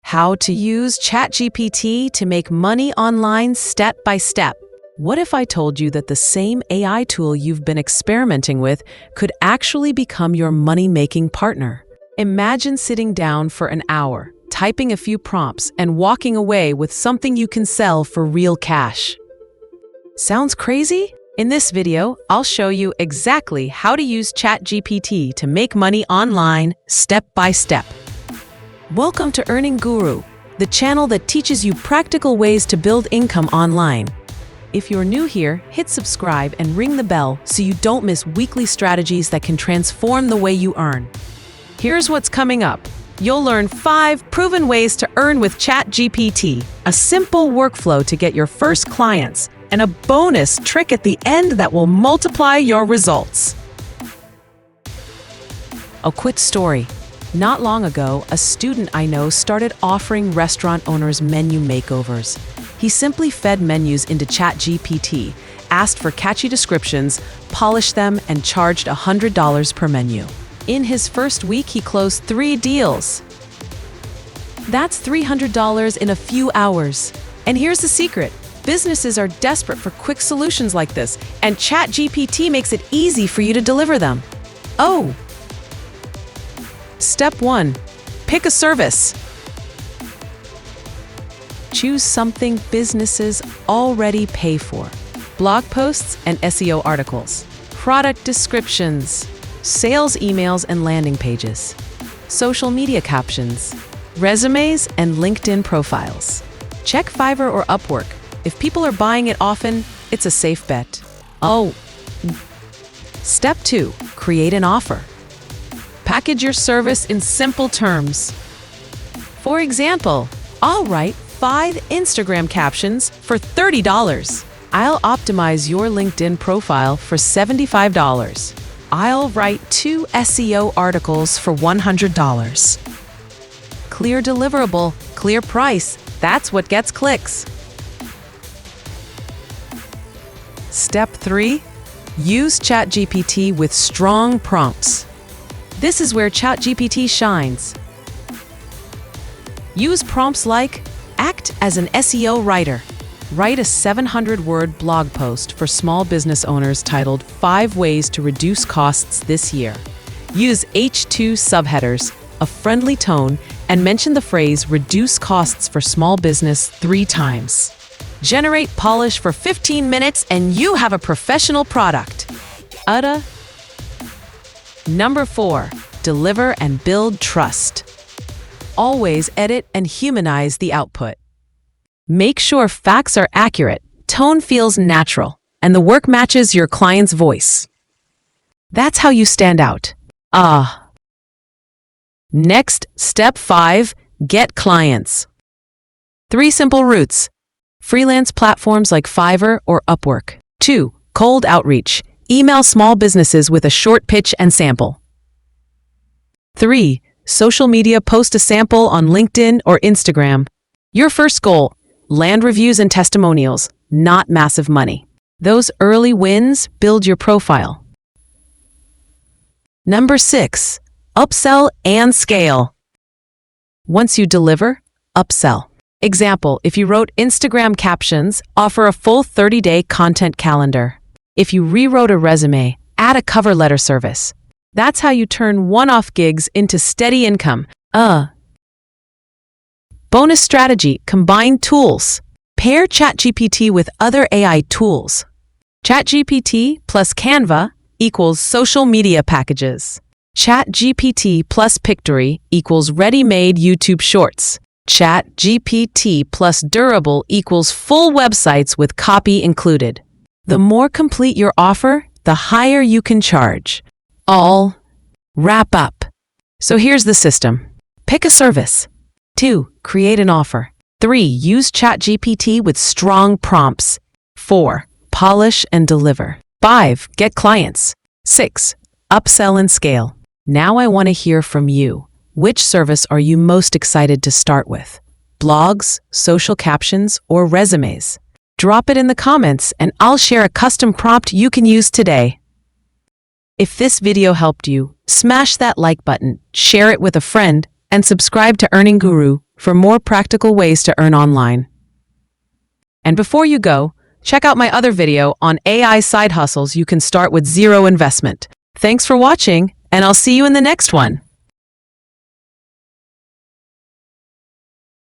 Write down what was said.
How to use ChatGPT to make money online step by step. What if I told you that the same AI tool you've been experimenting with could actually become your money-making partner? Imagine sitting down for an hour, typing a few prompts, and walking away with something you can sell for real cash. Sounds crazy? In this video, I'll show you exactly how to use ChatGPT to make money online step by step. Welcome to Earning Guru, the channel that teaches you practical ways to build income online. If you're new here, hit subscribe and ring the bell so you don't miss weekly strategies that can transform the way you earn. Here's what's coming up. You'll learn 5 proven ways to earn with ChatGPT, a simple workflow to get your first clients, and a bonus trick at the end that will multiply your results. A quick story. Not long ago, a student I know started offering restaurant owners menu makeovers. He simply fed menus into ChatGPT, asked for catchy descriptions, polished them, and charged $100 per menu. In his first week, he closed 3 deals. That's $300 in a few hours. And here's the secret. Businesses are desperate for quick solutions like this, and ChatGPT makes it easy for you to deliver them. Oh! Step 1. Pick a service. Choose something businesses already pay for. Blog posts and SEO articles. Product descriptions. Sales emails and landing pages. Social media captions. Resumes and LinkedIn profiles. Check Fiverr or Upwork. If people are buying it often, it's a safe bet. Oh. Step 2. Create an offer. Package your service in simple terms. For example, I'll write 5 Instagram captions for $30. I'll optimize your LinkedIn profile for $75. I'll write 2 SEO articles for $100. Clear deliverable, clear price. That's what gets clicks. Step 3. Use ChatGPT with strong prompts. This is where ChatGPT shines. Use prompts like, act as an SEO writer. Write a 700-word blog post for small business owners titled 5 Ways to Reduce Costs This Year. Use H2 subheaders, a friendly tone, and mention the phrase reduce costs for small business 3 times. Generate polish for 15 minutes and you have a professional product. Number 4. Deliver and build trust. Always edit and humanize the output. Make sure facts are accurate, tone feels natural, and the work matches your client's voice. That's how you stand out. Next, step 5, get clients. 3 simple routes. Freelance platforms like Fiverr or Upwork. 2. Cold outreach. Email small businesses with a short pitch and sample. 3. Social media, post a sample on LinkedIn or Instagram. Your first goal, land reviews and testimonials, not massive money. Those early wins build your profile. Number 6, upsell and scale. Once you deliver, upsell. Example, if you wrote Instagram captions, offer a full 30-day content calendar. If you rewrote a resume, add a cover letter service. That's how you turn one-off gigs into steady income. Bonus strategy, combine tools. Pair ChatGPT with other AI tools. ChatGPT plus Canva equals social media packages. ChatGPT plus Pictory equals ready-made YouTube shorts. ChatGPT plus Durable equals full websites with copy included. The more complete your offer, the higher you can charge. All wrap up. So here's the system. Pick a service. 2. Create an offer. 3. Use ChatGPT with strong prompts. 4. Polish and deliver. 5. Get clients. 6. Upsell and scale. Now I want to hear from you. Which service are you most excited to start with? Blogs, social captions, or resumes? Drop it in the comments and I'll share a custom prompt you can use today. If this video helped you, smash that like button, share it with a friend, and subscribe to Earning Guru for more practical ways to earn online. And before you go, check out my other video on AI side hustles you can start with zero investment. Thanks for watching, and I'll see you in the next one.